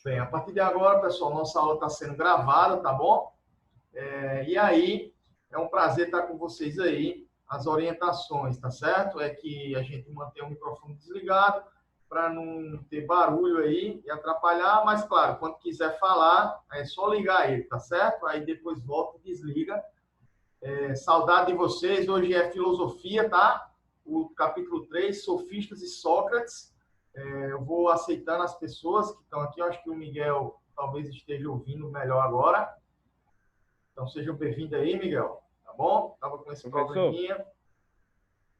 Bem, a partir de agora, pessoal, nossa aula está sendo gravada, tá bom? E aí, é um prazer estar com vocês aí. As orientações, tá certo? É que a gente mantenha o microfone desligado para não ter barulho aí e atrapalhar, mas claro, quando quiser falar, é só ligar ele, tá certo? Aí depois volta e desliga. Saudade de vocês, hoje é filosofia, tá? O capítulo 3, Sofistas e Sócrates. Eu vou aceitando as pessoas que estão aqui, eu acho que o Miguel talvez esteja ouvindo melhor agora. Então, sejam bem-vindos aí, Miguel. Tá bom? Estava com esse Professor, probleminha.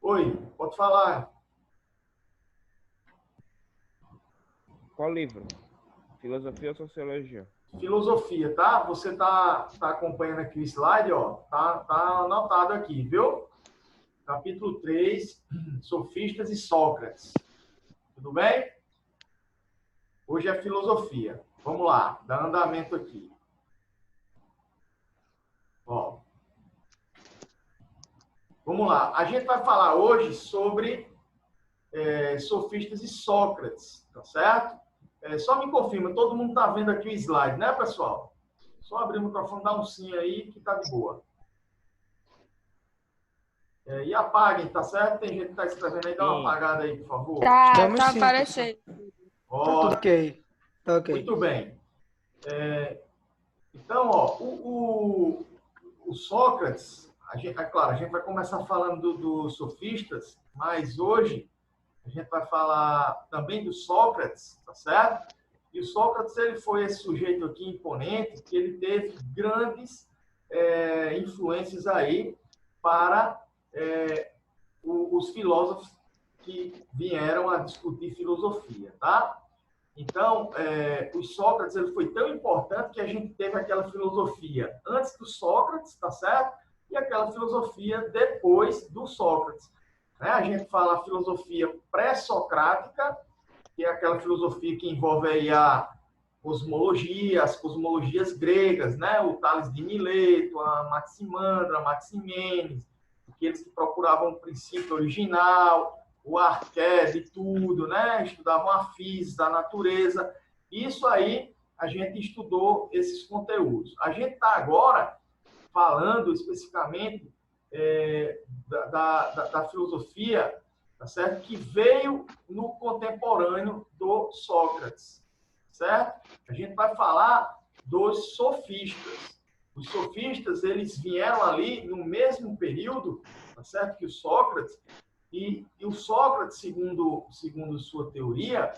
Oi, pode falar. qual livro? Filosofia ou Sociologia? Filosofia, tá? Você tá acompanhando aqui o slide, ó. Tá anotado aqui, viu? Capítulo 3, Sofistas e Sócrates. Tudo bem? Hoje é filosofia. Vamos lá, dá andamento aqui. Ó. Vamos lá. A gente vai falar hoje sobre Sofistas e Sócrates, tá certo? Só me confirma, todo mundo está vendo aqui o slide, né, pessoal? Só abrir o microfone, dá um sim aí que tá de boa. E apaguem, tá certo? Tem gente que está escrevendo aí, dá uma Sim. apagada aí, por favor. Tá Estamos sim, aparecendo. Tá tudo ok. Tá ok. Muito bem. Então, ó, o Sócrates, claro, a gente vai começar falando dos sofistas, mas hoje a gente vai falar também do Sócrates, tá certo? E o Sócrates, ele foi esse sujeito aqui imponente, que ele teve grandes influências aí para os filósofos que vieram a discutir filosofia, tá? Então, o Sócrates ele foi tão importante que a gente teve aquela filosofia antes do Sócrates, tá certo? E aquela filosofia depois do Sócrates. Né? A gente fala a filosofia pré-socrática, que é aquela filosofia que envolve aí a cosmologia, as cosmologias gregas, né? O Tales de Mileto, a Maximandra, a Maximênides, aqueles que procuravam o princípio original, o arqué de tudo, né? Estudavam a física, a natureza. Isso aí, a gente estudou esses conteúdos. A gente está agora falando especificamente da filosofia, tá certo? Que veio no contemporâneo do Sócrates, certo? A gente vai falar dos sofistas. Os sofistas, eles vieram ali no mesmo período, tá certo? Que o Sócrates, e o Sócrates, segundo sua teoria,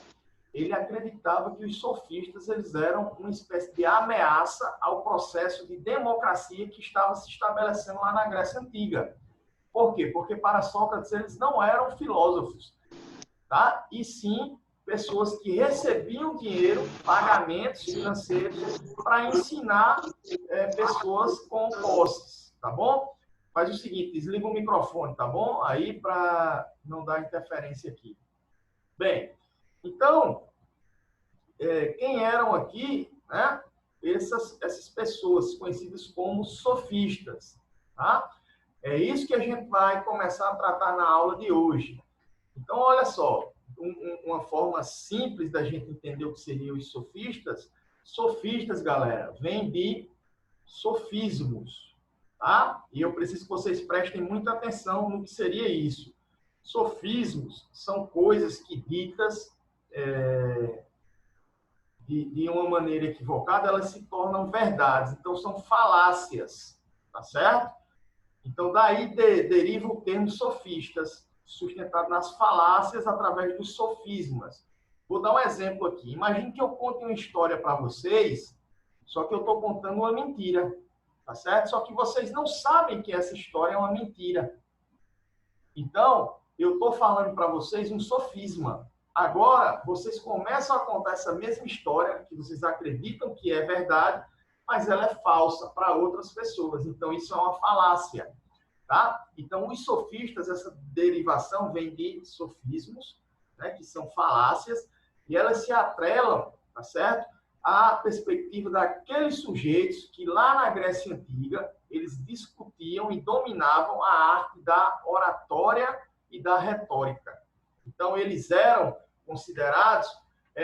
ele acreditava que os sofistas eles eram uma espécie de ameaça ao processo de democracia que estava se estabelecendo lá na Grécia Antiga. Por quê? Porque para Sócrates eles não eram filósofos, tá? E sim pessoas que recebiam dinheiro, pagamentos financeiros para ensinar pessoas com posses, tá bom? Faz o seguinte, desliga o microfone, tá bom? Aí para não dar interferência aqui. Bem, então, quem eram aqui, né? Essas pessoas conhecidas como sofistas, tá? É isso que a gente vai começar a tratar na aula de hoje. Então, olha só, uma forma simples da gente entender o que seriam os sofistas. Sofistas, galera, vem de sofismos, tá? E eu preciso que vocês prestem muita atenção no que seria isso. Sofismos são coisas que ditas de uma maneira equivocada, elas se tornam verdades. Então, são falácias, tá certo? Então, daí deriva o termo sofistas, sustentado nas falácias através dos sofismas. Vou dar um exemplo aqui. Imagine que eu conte uma história para vocês, só que eu estou contando uma mentira, tá certo? Só que vocês não sabem que essa história é uma mentira. Então, eu estou falando para vocês um sofisma. Agora, vocês começam a contar essa mesma história, que vocês acreditam que é verdade, mas ela é falsa para outras pessoas. Então, isso é uma falácia. Tá? Então, os sofistas, essa derivação vem de sofismos, né, que são falácias, e elas se atrelam, tá certo? À perspectiva daqueles sujeitos que lá na Grécia Antiga, eles discutiam e dominavam a arte da oratória e da retórica. Então, eles eram considerados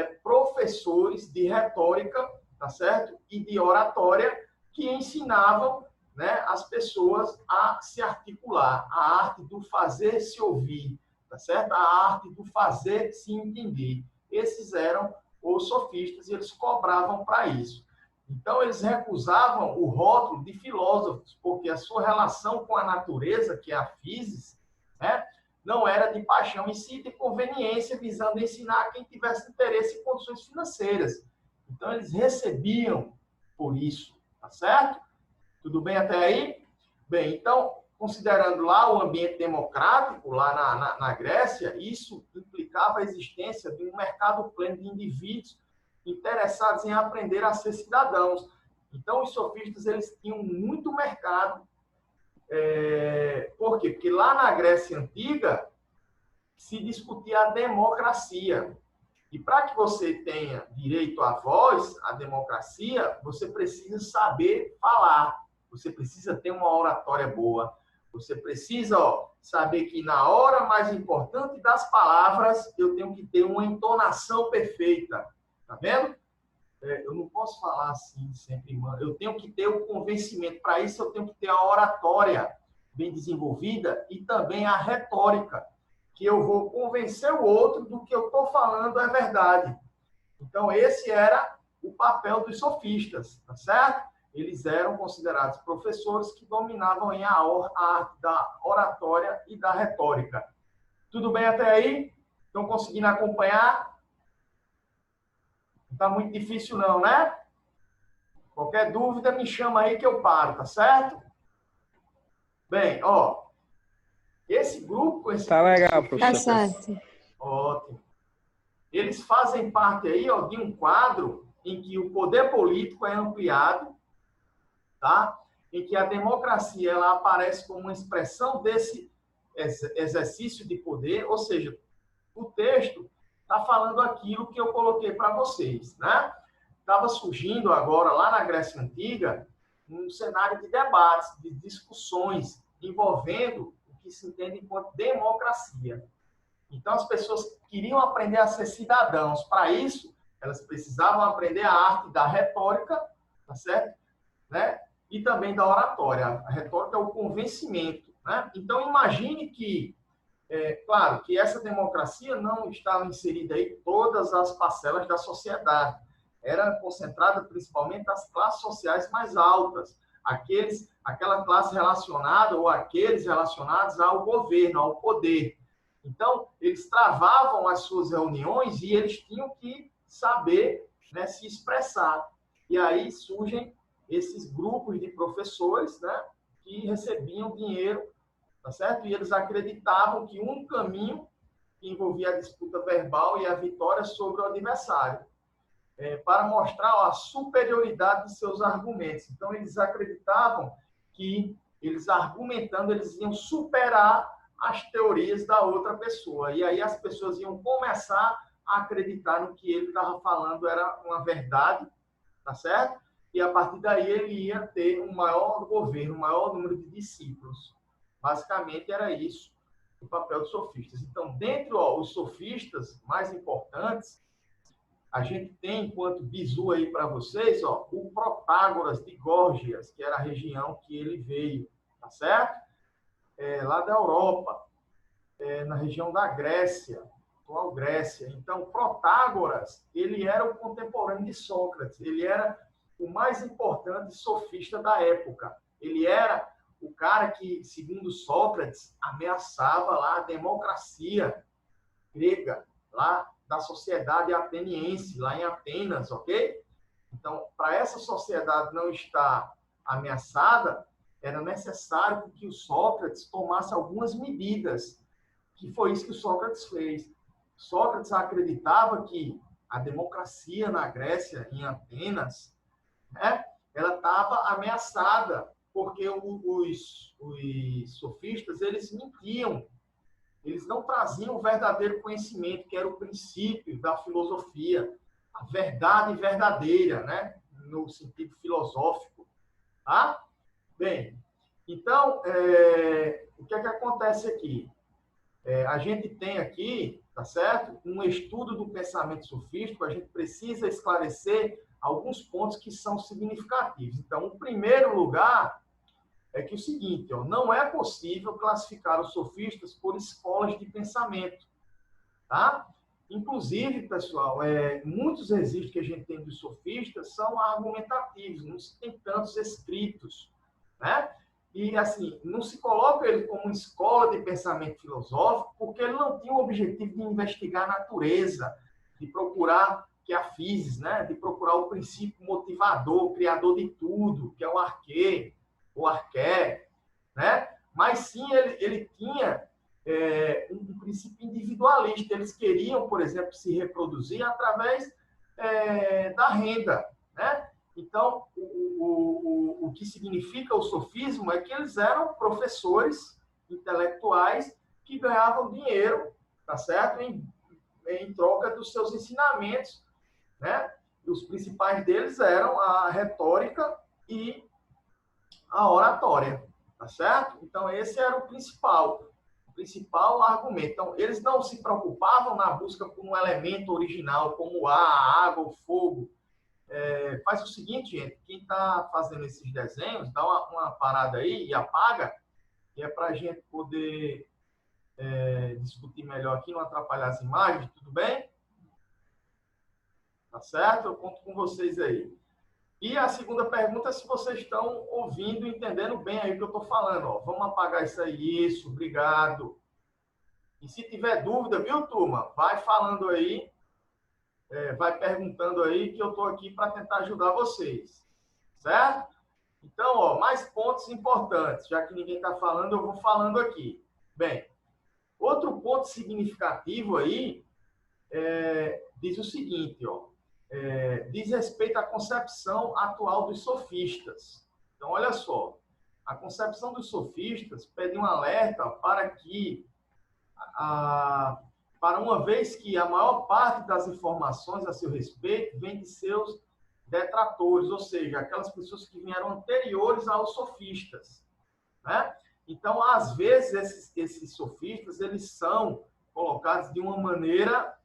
professores de retórica, tá certo? E de oratória, que ensinavam, né, as pessoas a se articular, a arte do fazer se ouvir, tá certo? A arte do fazer se entender. Esses eram os sofistas e eles cobravam para isso. Então, eles recusavam o rótulo de filósofos, porque a sua relação com a natureza, que é a physis, né, não era de paixão em si, de conveniência, visando ensinar quem tivesse interesse em condições financeiras. Então, eles recebiam por isso, tá certo? Tudo bem até aí? Bem, então, considerando lá o ambiente democrático, lá na Grécia, isso implicava a existência de um mercado pleno de indivíduos interessados em aprender a ser cidadãos. Então, os sofistas eles tinham muito mercado. Por quê? Porque lá na Grécia Antiga se discutia a democracia. E para que você tenha direito à voz, à democracia, você precisa saber falar. Você precisa ter uma oratória boa. Você precisa saber que na hora mais importante das palavras, eu tenho que ter uma entonação perfeita. Tá vendo? Eu não posso falar assim sempre, mano. Eu tenho que ter o convencimento. Para isso, eu tenho que ter a oratória bem desenvolvida e também a retórica, que eu vou convencer o outro do que eu estou falando é verdade. Então, esse era o papel dos sofistas, tá certo? Eles eram considerados professores que dominavam a arte da oratória e da retórica. Tudo bem até aí? Estão conseguindo acompanhar? Não está muito difícil não, né? Qualquer dúvida, me chama aí que eu paro, tá certo? Bem, esse grupo... Tá legal, sofistas, professor. Tá certo. Ótimo. Eles fazem parte aí, de um quadro em que o poder político é ampliado, tá? Em que a democracia ela aparece como uma expressão desse exercício de poder, ou seja, o texto está falando aquilo que eu coloquei para vocês, né? Estava surgindo agora, lá na Grécia Antiga, um cenário de debates, de discussões envolvendo o que se entende enquanto democracia. Então, as pessoas queriam aprender a ser cidadãos. Para isso, elas precisavam aprender a arte da retórica, tá certo? Né? E também da oratória. A retórica é o convencimento, né? Então, imagine que, claro, que essa democracia não estava inserida em todas as parcelas da sociedade. Era concentrada principalmente nas classes sociais mais altas, aquela classe relacionada ou aqueles relacionados ao governo, ao poder. Então, eles travavam as suas reuniões e eles tinham que saber, né, se expressar. E aí surgem esses grupos de professores, né, que recebiam dinheiro, tá certo? E eles acreditavam que um caminho que envolvia a disputa verbal e a vitória sobre o adversário, para mostrar a superioridade de seus argumentos. Então, eles acreditavam que, eles argumentando, eles iam superar as teorias da outra pessoa. E aí as pessoas iam começar a acreditar no que ele estava falando era uma verdade, tá certo? E a partir daí ele ia ter um maior governo, um maior número de discípulos. Basicamente era isso o papel dos sofistas. Então, dentre os sofistas mais importantes, a gente tem, enquanto bizu aí para vocês, o Protágoras de Górgias, que era a região que ele veio, tá certo? Lá da Europa, na região da Grécia, atual Grécia. Então, Protágoras, ele era o contemporâneo de Sócrates, ele era o mais importante sofista da época. Ele era o cara que, segundo Sócrates, ameaçava lá a democracia grega, lá da sociedade ateniense, lá em Atenas, ok? Então, para essa sociedade não estar ameaçada, era necessário que o Sócrates tomasse algumas medidas, que foi isso que o Sócrates fez. Sócrates acreditava que a democracia na Grécia, em Atenas, né, ela estava ameaçada, porque os sofistas, eles mentiam. Eles não traziam o verdadeiro conhecimento, que era o princípio da filosofia, a verdade verdadeira, né, no sentido filosófico. Tá? Bem, então, o que é que acontece aqui? A gente tem aqui, tá certo? Um estudo do pensamento sofístico, a gente precisa esclarecer alguns pontos que são significativos. Então, o primeiro lugar é que o seguinte, ó, não é possível classificar os sofistas por escolas de pensamento, tá? Inclusive, pessoal, muitos registros que a gente tem dos sofistas são argumentativos, não se tem tantos escritos, né? E, assim, não se coloca ele como uma escola de pensamento filosófico, porque ele não tinha o objetivo de investigar a natureza, de procurar, que é a física, né? De procurar o princípio motivador, o criador de tudo, que é o arquê, o arqué, né? Mas sim, ele tinha um princípio individualista. Eles queriam, por exemplo, se reproduzir através da renda, né? Então, o que significa o sofismo é que eles eram professores intelectuais que ganhavam dinheiro, tá certo? Em troca dos seus ensinamentos, né? E os principais deles eram a retórica e a oratória, tá certo? Então, esse era o principal argumento. Então, eles não se preocupavam na busca por um elemento original, como o ar, a água, o fogo. Faz o seguinte, gente, quem está fazendo esses desenhos, dá uma parada aí e apaga, que é para a gente poder discutir melhor aqui, não atrapalhar as imagens, tudo bem? Tá certo? Eu conto com vocês aí. E a segunda pergunta é se vocês estão ouvindo e entendendo bem aí o que eu estou falando. Ó. Vamos apagar isso aí, isso, obrigado. E se tiver dúvida, viu, turma? Vai falando aí, vai perguntando aí, que eu estou aqui para tentar ajudar vocês. Certo? Então, ó, mais pontos importantes. Já que ninguém está falando, eu vou falando aqui. Bem, outro ponto significativo aí diz o seguinte, ó. Diz respeito à concepção atual dos sofistas. Então, olha só, a concepção dos sofistas pede um alerta para que, para uma vez que a maior parte das informações a seu respeito vem de seus detratores, ou seja, aquelas pessoas que vieram anteriores aos sofistas, né? Então, às vezes, esses sofistas, eles são colocados de uma maneira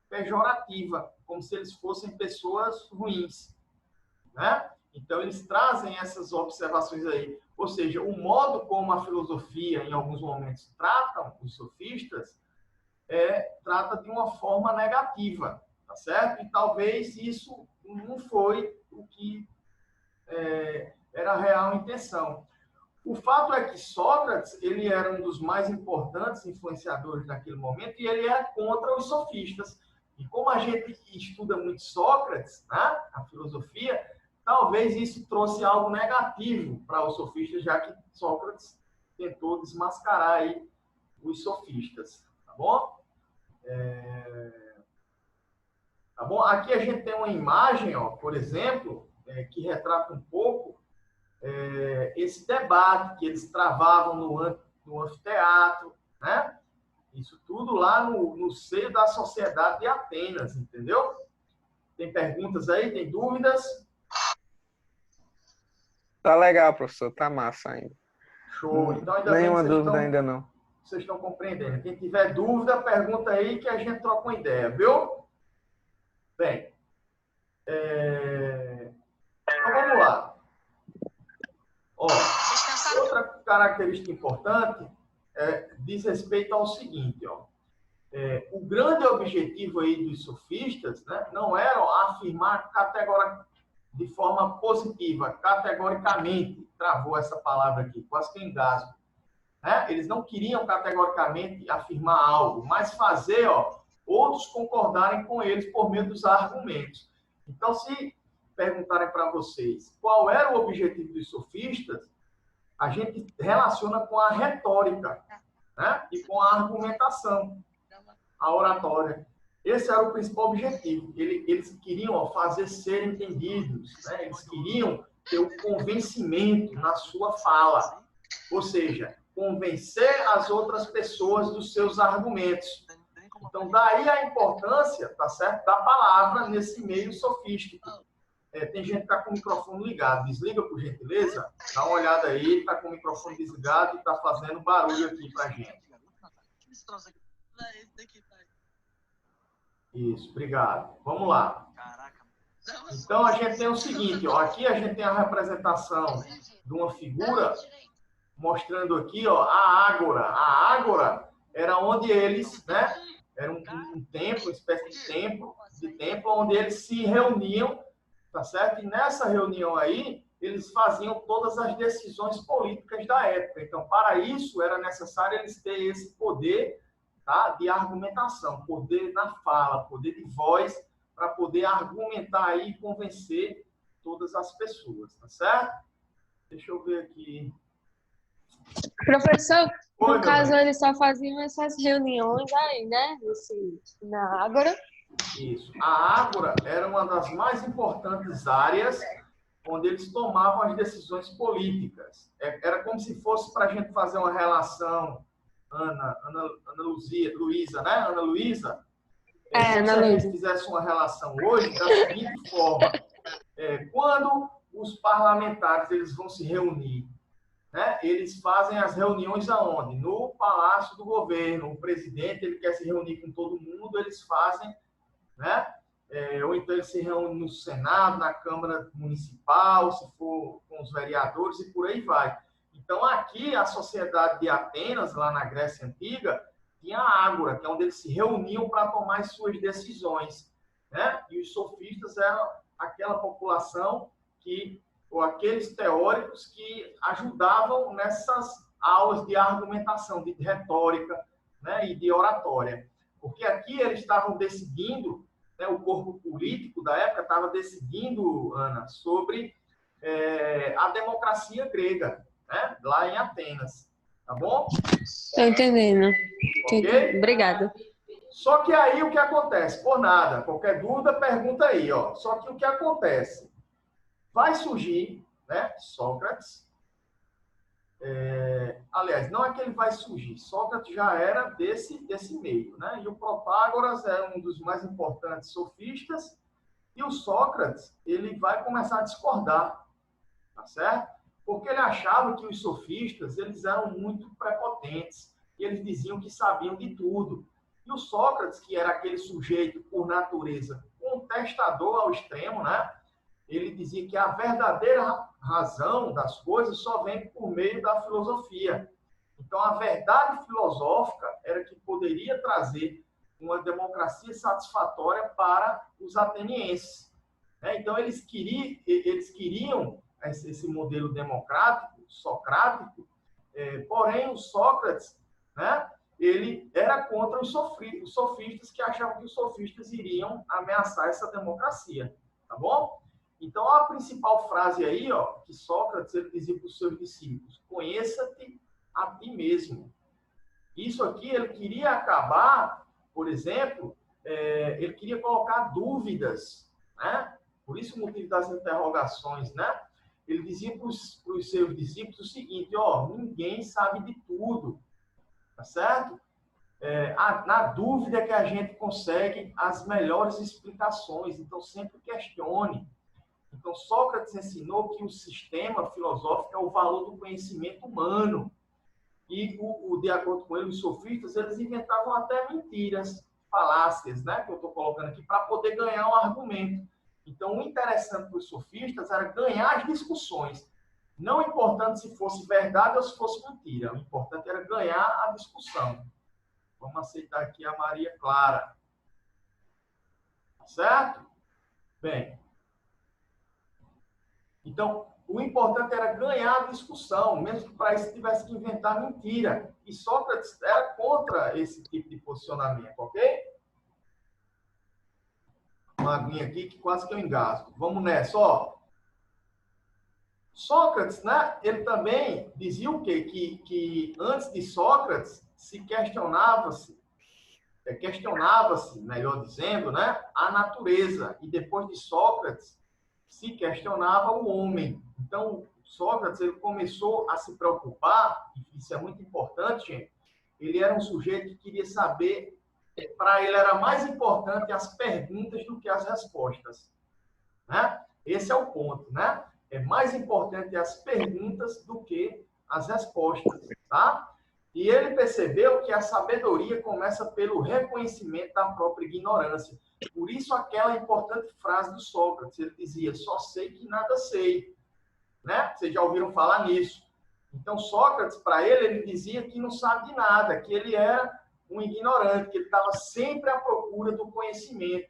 pejorativa, como se eles fossem pessoas ruins, né? Então, eles trazem essas observações aí. Ou seja, o modo como a filosofia, em alguns momentos, tratam os sofistas, trata de uma forma negativa, tá certo? E talvez isso não foi o que era a real intenção. O fato é que Sócrates, ele era um dos mais importantes influenciadores naquele momento e ele é contra os sofistas. E como a gente estuda muito Sócrates, né, a filosofia, talvez isso trouxe algo negativo para os sofistas, já que Sócrates tentou desmascarar aí os sofistas. Tá bom? Tá bom? Aqui a gente tem uma imagem, ó, por exemplo, que retrata um pouco esse debate que eles travavam no anfiteatro, né? Isso tudo lá no seio da sociedade de Atenas, entendeu? Tem perguntas aí? Tem dúvidas? Tá legal, professor. Tá massa ainda. Show. Então, ainda Nenhuma dúvida ainda não. Vocês estão compreendendo. Quem tiver dúvida, pergunta aí que a gente troca uma ideia, viu? Bem, então vamos lá. Ó, outra característica importante diz respeito ao seguinte, ó. O grande objetivo aí dos sofistas, né, não era afirmar de forma positiva, categoricamente, travou essa palavra aqui, quase que engasgo. Né? Eles não queriam categoricamente afirmar algo, mas fazer outros concordarem com eles por meio dos argumentos. Então, se perguntarem para vocês qual era o objetivo dos sofistas, a gente relaciona com a retórica, né? E com a argumentação, a oratória. Esse era o principal objetivo. Eles queriam fazer ser entendidos, né? Eles queriam ter o convencimento na sua fala, ou seja, convencer as outras pessoas dos seus argumentos. Então, daí a importância, tá certo, da palavra nesse meio sofístico. Tem gente que está com o microfone ligado. Desliga, por gentileza. Dá uma olhada aí. Está com o microfone desligado e está fazendo barulho aqui para a gente. Isso, obrigado. Vamos lá. Então, a gente tem o seguinte, ó, aqui a gente tem a representação de uma figura mostrando aqui, ó, a ágora. A ágora era onde eles, né, era um templo, uma espécie de templo onde eles se reuniam, tá certo? E nessa reunião aí, eles faziam todas as decisões políticas da época. Então, para isso, era necessário eles terem esse poder, tá, de argumentação, poder na fala, poder de voz, para poder argumentar aí e convencer todas as pessoas, tá certo? Deixa eu ver aqui. Professor, Oi, no meu caso, bem. eles só faziam essas reuniões aí, né? Na Ágora. Isso. A Ágora era uma das mais importantes áreas onde eles tomavam as decisões políticas. Era como se fosse para a gente fazer uma relação, Ana Luísa, né? Ana Luísa. Ana Se a gente Luísa. fizesse uma relação hoje da seguinte forma: quando os parlamentares eles vão se reunir, né, eles fazem as reuniões aonde? No Palácio do Governo. O presidente ele quer se reunir com todo mundo, eles fazem, né? Ou então eles se reúnem no Senado, na Câmara Municipal, se for com os vereadores e por aí vai. Então aqui a sociedade de Atenas, lá na Grécia Antiga, tinha a Ágora, que é onde eles se reuniam para tomar as suas decisões, né? E os sofistas eram aquela população ou aqueles teóricos que ajudavam nessas aulas de argumentação, de retórica, né? E de oratória. Porque aqui eles estavam decidindo, né? O corpo político da época estava decidindo, Ana, sobre a democracia grega, né? Lá em Atenas. Tá bom? Estou entendendo. Ok? Obrigada. Só que aí o que acontece? Por nada. Qualquer dúvida, pergunta aí, ó. Só que o que acontece? Vai surgir, né, Sócrates. Aliás, não é que ele vai surgir. Sócrates já era desse meio, né? E o Protágoras é um dos mais importantes sofistas. E o Sócrates, ele vai começar a discordar, tá certo? Porque ele achava que os sofistas, eles eram muito prepotentes. E eles diziam que sabiam de tudo. E o Sócrates, que era aquele sujeito, por natureza, contestador ao extremo, né? Ele dizia que a verdadeira razão das coisas só vem por meio da filosofia. Então, a verdade filosófica era que poderia trazer uma democracia satisfatória para os atenienses. Então, eles queriam esse modelo democrático, socrático, porém, o Sócrates, né, ele era contra os sofistas que achavam que os sofistas iriam ameaçar essa democracia. Tá bom? Então, a principal frase aí, ó, que Sócrates ele dizia para os seus discípulos: conheça-te a ti mesmo. Isso aqui ele queria acabar, por exemplo, ele queria colocar dúvidas, né? Por isso o motivo das interrogações, né? Ele dizia para os seus discípulos o seguinte: ó, ninguém sabe de tudo, tá certo? Na dúvida é que a gente consegue as melhores explicações, então sempre questione. Então, Sócrates ensinou que o sistema filosófico é o valor do conhecimento humano. E, de acordo com ele, os sofistas, eles inventavam até mentiras, falácias, né, que eu estou colocando aqui, para poder ganhar um argumento. Então, o interessante para os sofistas era ganhar as discussões. Não importante se fosse verdade ou se fosse mentira. O importante era ganhar a discussão. Vamos aceitar aqui a Maria Clara. Certo? Bem. Então, o importante era ganhar a discussão, mesmo que para isso tivesse que inventar mentira. E Sócrates era contra esse tipo de posicionamento, ok? Uma aguinha aqui que quase que eu engasgo. Vamos nessa, ó. Sócrates, né? Ele também dizia o quê? Que antes de Sócrates se questionava-se, melhor dizendo, né? A natureza. E depois de Sócrates se questionava o homem. Então, Sócrates ele começou a se preocupar, e isso é muito importante, gente. Ele era um sujeito que queria saber, para ele era mais importante as perguntas do que as respostas, né? Esse é o ponto, né? É mais importante as perguntas do que as respostas, tá? E ele percebeu que a sabedoria começa pelo reconhecimento da própria ignorância. Por isso, aquela importante frase do Sócrates, ele dizia, só sei que nada sei. Né? Vocês já ouviram falar nisso. Então, Sócrates, para ele dizia que não sabe de nada, que ele era um ignorante, que ele estava sempre à procura do conhecimento.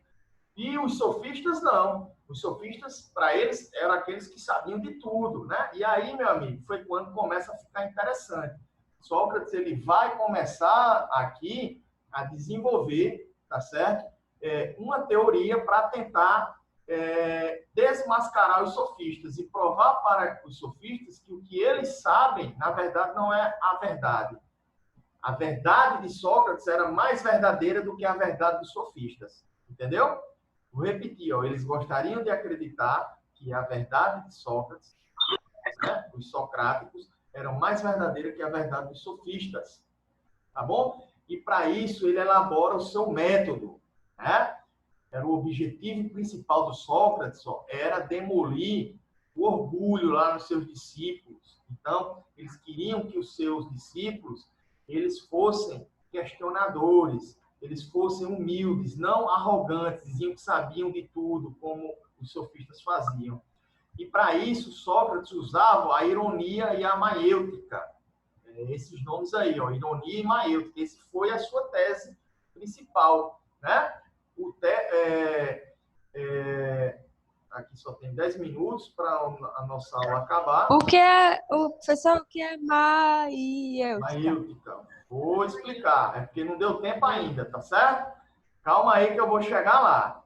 E os sofistas, não. Os sofistas, para eles, eram aqueles que sabiam de tudo. Né? E aí, meu amigo, foi quando começa a ficar interessante. Sócrates, ele vai começar aqui a desenvolver, tá certo? Uma teoria para tentar desmascarar os sofistas e provar para os sofistas que o que eles sabem, na verdade, não é a verdade. A verdade de Sócrates era mais verdadeira do que a verdade dos sofistas. Entendeu? Vou repetir, ó, eles gostariam de acreditar que a verdade de Sócrates, né, os socráticos, eram mais verdadeira que a verdade dos sofistas. Tá bom? E para isso ele elabora o seu método, né? Era o objetivo principal do Sócrates, ó, era demolir o orgulho lá nos seus discípulos. Então, eles queriam que os seus discípulos, eles fossem questionadores, eles fossem humildes, não arrogantes, diziam que sabiam de tudo, como os sofistas faziam. E para isso, Sócrates usava a ironia e a maêutica. Esses nomes aí, ó, ironia e maêutica. Esse foi a sua tese principal, né? Aqui só tem 10 minutos para a nossa aula acabar. Professor, o que é maêutica? Maêutica. Vou explicar, porque não deu tempo ainda, tá certo? Calma aí que eu vou chegar lá.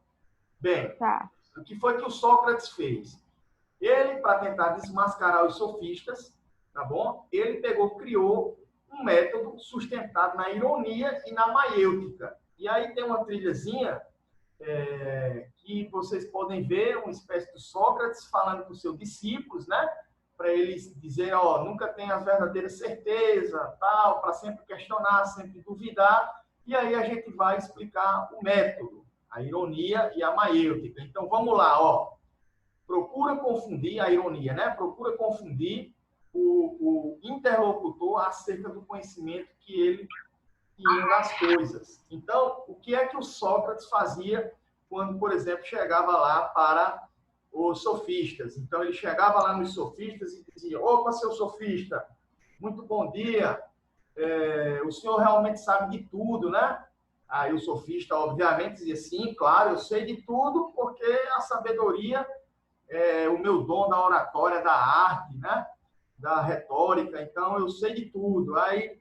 Bem, Tá. o que foi que o Sócrates fez? Ele, para tentar desmascarar os sofistas, tá bom? Ele criou um método sustentado na ironia e na maêutica. E aí tem uma trilhazinha que vocês podem ver, uma espécie de Sócrates falando com os seus discípulos, né? Para eles dizerem, ó, nunca tenha a verdadeira certeza, tal, para sempre questionar, sempre duvidar. E aí a gente vai explicar o método, a ironia e a maêutica. Então vamos lá, ó. Procura confundir a ironia, né? Procura confundir o interlocutor acerca do conhecimento que ele tinha das coisas. Então, o que é que o Sócrates fazia quando, por exemplo, chegava lá para os sofistas? Então, ele chegava lá nos sofistas e dizia, opa, seu sofista, muito bom dia, o senhor realmente sabe de tudo, né? Aí o sofista, obviamente, dizia, sim, claro, eu sei de tudo, porque a sabedoria o meu dom da oratória, da arte, né? Da retórica, então eu sei de tudo. Aí,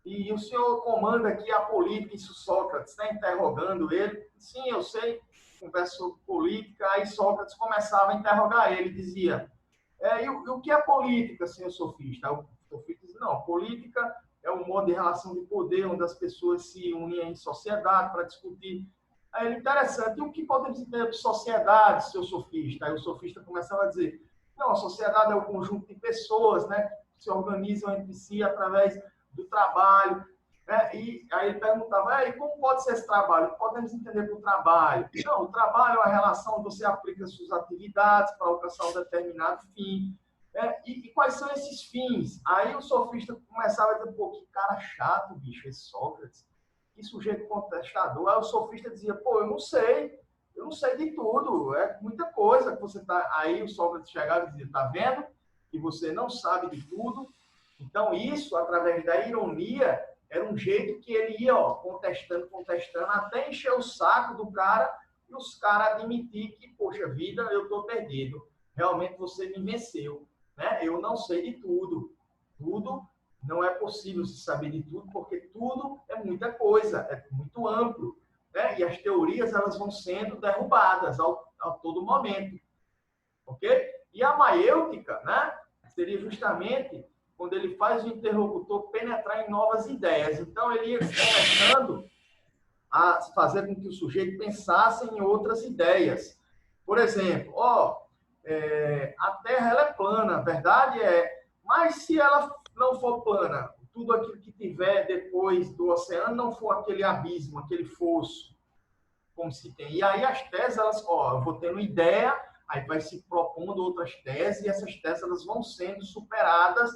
e o senhor comanda aqui a política, isso Sócrates está interrogando ele. Sim, eu sei, conversa sobre política. Aí Sócrates começava a interrogar ele, dizia, e o que é política, senhor sofista? Aí o sofista dizia, não, política é um modo de relação de poder, onde as pessoas se unem em sociedade para discutir. Aí ele, interessante, e o que podemos entender de sociedade, seu sofista? Aí o sofista começava a dizer, não, a sociedade é um conjunto de pessoas, né, que se organizam entre si através do trabalho, né? E aí ele perguntava, e como pode ser esse trabalho? Podemos entender por trabalho? Não, o trabalho é a relação onde você aplica suas atividades para alcançar um determinado fim. E quais são esses fins? Aí o sofista começava a dizer, pô, que cara chato, bicho, esse Sócrates. Que sujeito contestador. Aí o sofista dizia, pô, eu não sei de tudo, é muita coisa que você tá. Aí o Sócrates chegava e dizia, tá vendo que você não sabe de tudo? Então isso, através da ironia, era um jeito que ele ia, ó, contestando, até encher o saco do cara e os caras admitir que, poxa vida, eu tô perdido. Realmente você me venceu, né? Eu não sei de tudo. Tudo não é possível se saber de tudo, porque tudo é muita coisa, é muito amplo, né? E as teorias elas vão sendo derrubadas a todo momento, ok? E a maêutica, né? Seria justamente quando ele faz o interlocutor penetrar em novas ideias. Então ele ia começando a fazer com que o sujeito pensasse em outras ideias. Por exemplo, a Terra ela é plana, a verdade é, mas se ela não for plana, tudo aquilo que tiver depois do oceano não for aquele abismo, aquele fosso, como se tem. E aí as teses, elas, eu vou tendo ideia, aí vai se propondo outras teses, e essas teses elas vão sendo superadas,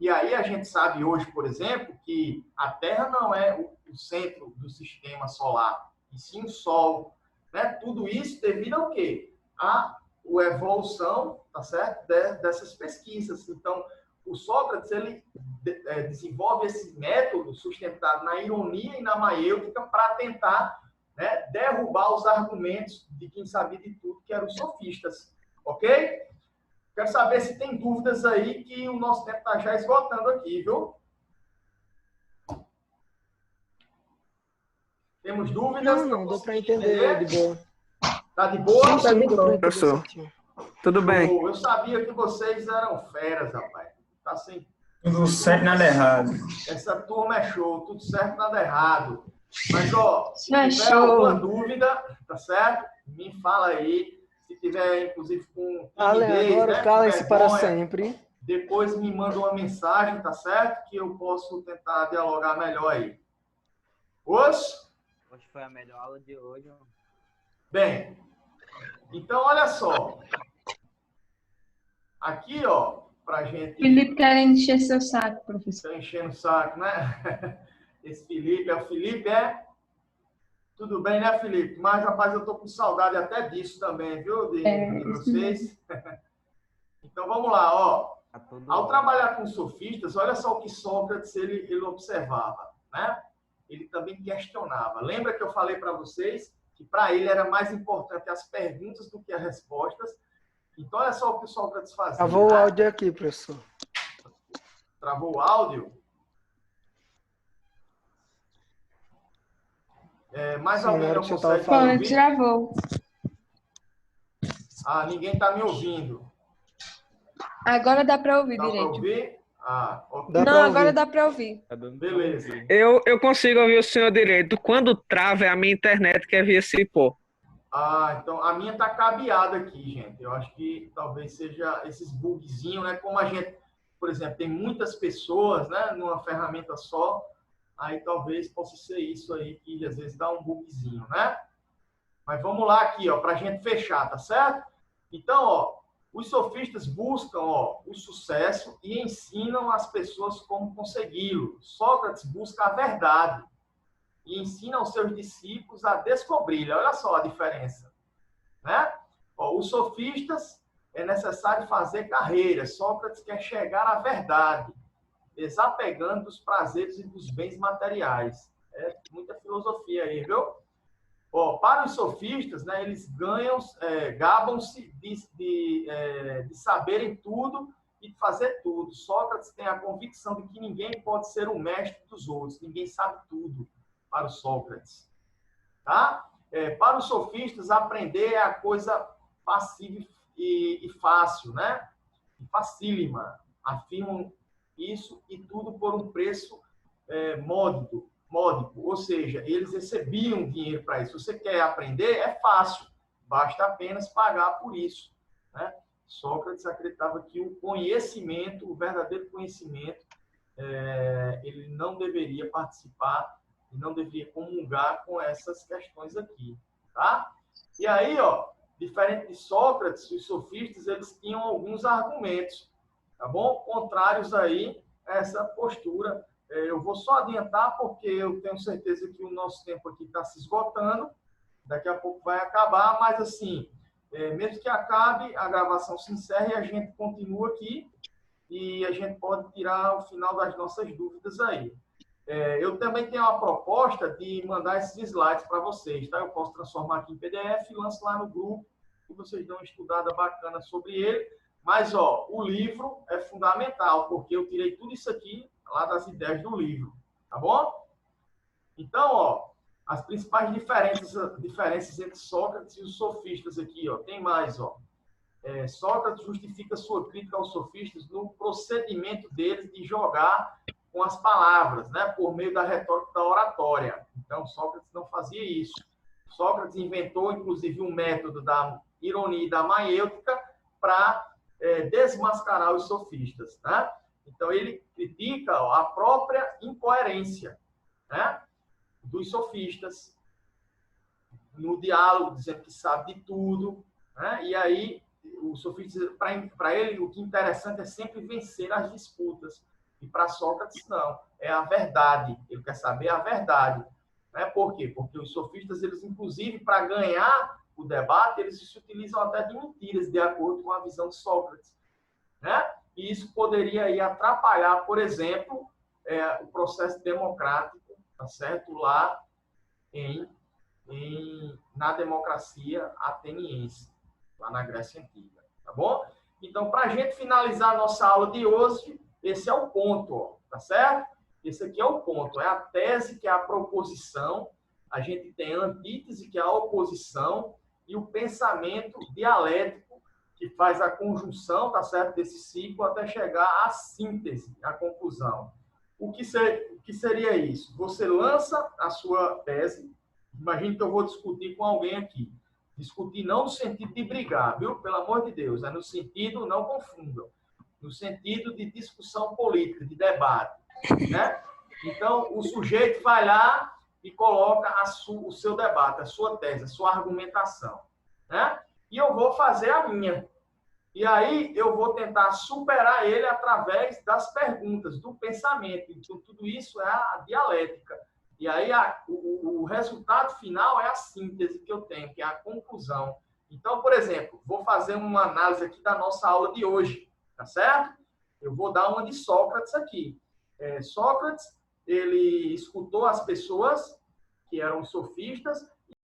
E aí a gente sabe hoje, por exemplo, que a Terra não é o centro do sistema solar, e sim o Sol. Né? Tudo isso devido ao quê? A evolução, tá certo? Dessas pesquisas. Então, o Sócrates, ele desenvolve esse método sustentado na ironia e na maiêutica para tentar, né, derrubar os argumentos de quem sabia de tudo, que eram os sofistas. Ok? Quero saber se tem dúvidas aí, que o nosso tempo está já esgotando aqui, viu? Temos dúvidas? Não, deu para entender de boa. Tá de boa? Sim, deu pra entender Professor. certinho. Tudo bem? Eu sabia que vocês eram feras, rapaz. Tá assim. Tudo certo, nada errado. Essa turma é show, tudo certo, nada errado. Mas, ó, se É tiver show. alguma dúvida, tá certo? Me fala aí. Se tiver, inclusive, com Ale, timidez, agora né, cala-se com para vergonha, sempre. depois me manda uma mensagem, tá certo? Que eu posso tentar dialogar melhor aí. Hoje? Hoje foi a melhor aula de hoje. Bem, então olha só. Aqui, ó, pra gente... Felipe querendo encher seu saco, professor. Tá enchendo o saco, né? Esse Felipe, o Felipe é... Tudo bem, né, Felipe? Mas, rapaz, eu tô com saudade até disso também, viu? De vocês. Então, vamos lá, ó. Ao trabalhar com sofistas, olha só o que Sócrates ele observava, né? Ele também questionava. Lembra que eu falei para vocês que para ele era mais importante as perguntas do que as respostas? Então, olha só o que o Sócrates fazia. Travou o né? áudio aqui, professor. Travou o áudio? Mais Sim, alguém na hora não que você tava consegue falando. me Quando ouvir? travou. Ah, ninguém está me ouvindo. Agora dá para ouvir Dá para direito. ouvir? Ah, ok. Dá Não, pra agora ouvir. dá para ouvir. Tá dando pra Beleza. ouvir. Eu consigo ouvir o senhor direito. Quando trava é a minha internet que é via Cipó. Ah, então a minha tá cabeada aqui, gente. Eu acho que talvez seja esses bugzinhos, né? Como a gente, por exemplo, tem muitas pessoas, né, numa ferramenta só, aí talvez possa ser isso aí que às vezes dá um bugzinho, né? Mas vamos lá aqui, ó, pra gente fechar, tá certo? Então, ó, os sofistas buscam, ó, o sucesso e ensinam as pessoas como consegui-lo. Sócrates busca a verdade e ensina aos seus discípulos a descobri-la. Olha só a diferença, né? Ó, os sofistas é necessário fazer carreira. Sócrates quer chegar à verdade, desapegando dos prazeres e dos bens materiais. É muita filosofia aí, viu? Ó, para os sofistas, né, eles gabam-se de saberem tudo e de fazer tudo. Sócrates tem a convicção de que ninguém pode ser o mestre dos outros, ninguém sabe tudo para o Sócrates. Tá? Para os sofistas, aprender é a coisa passiva e fácil, né? E facílima. Afirmam isso e tudo por um preço módico. Ou seja, eles recebiam dinheiro para isso. Se você quer aprender, é fácil. Basta apenas pagar por isso. Né? Sócrates acreditava que o conhecimento, o verdadeiro conhecimento, ele não deveria participar e não deveria comungar com essas questões aqui. Tá? E aí, ó, diferente de Sócrates, os sofistas, eles tinham alguns argumentos, tá bom? Contrários aí a essa postura. Eu vou só adiantar, porque eu tenho certeza que o nosso tempo aqui está se esgotando. Daqui a pouco vai acabar, mas assim, mesmo que acabe, a gravação se encerra e a gente continua aqui e a gente pode tirar o final das nossas dúvidas aí. Eu também tenho uma proposta de mandar esses slides para vocês, tá? Eu posso transformar aqui em PDF e lanço lá no grupo, que vocês dão uma estudada bacana sobre ele. Mas, ó, o livro é fundamental, porque eu tirei tudo isso aqui lá das ideias do livro, tá bom? Então, ó, as principais diferenças entre Sócrates e os sofistas aqui, ó, tem mais, ó. Sócrates justifica sua crítica aos sofistas no procedimento deles de jogar com as palavras, né, por meio da retórica da oratória. Então, Sócrates não fazia isso. Sócrates inventou, inclusive, um método da ironia e da maiêutica para desmascarar os sofistas, né? Então, ele critica, ó, a própria incoerência, né, dos sofistas no diálogo, dizendo que sabe de tudo, né? E aí, o sofista, para ele, o que é interessante é sempre vencer as disputas. E para Sócrates, não. É a verdade. Ele quer saber a verdade. Né? Por quê? Porque os sofistas, eles, inclusive, para ganhar o debate, eles se utilizam até de mentiras, de acordo com a visão de Sócrates. Né? E isso poderia aí atrapalhar, por exemplo, o processo democrático, tá certo? Lá na democracia ateniense, lá na Grécia Antiga. Tá bom? Então, para a gente finalizar a nossa aula de hoje, esse é o ponto, ó, tá certo? Esse aqui é o ponto, é a tese, que é a proposição, a gente tem a antítese, que é a oposição, e o pensamento dialético, que faz a conjunção, tá certo, desse ciclo até chegar à síntese, à conclusão. O que seria isso? Você lança a sua tese, imagine que eu vou discutir com alguém aqui. Discutir não no sentido de brigar, viu? Pelo amor de Deus, é no sentido, não confundam, no sentido de discussão política, de debate, né? Então, o sujeito vai lá e coloca o seu debate, a sua tese, a sua argumentação, né? E eu vou fazer a minha. E aí eu vou tentar superar ele através das perguntas, do pensamento. Então, tudo isso é a dialética. E aí o resultado final é a síntese que eu tenho, que é a conclusão. Então, por exemplo, vou fazer uma análise aqui da nossa aula de hoje, tá certo? Eu vou dar uma de Sócrates aqui. Sócrates, ele escutou as pessoas que eram sofistas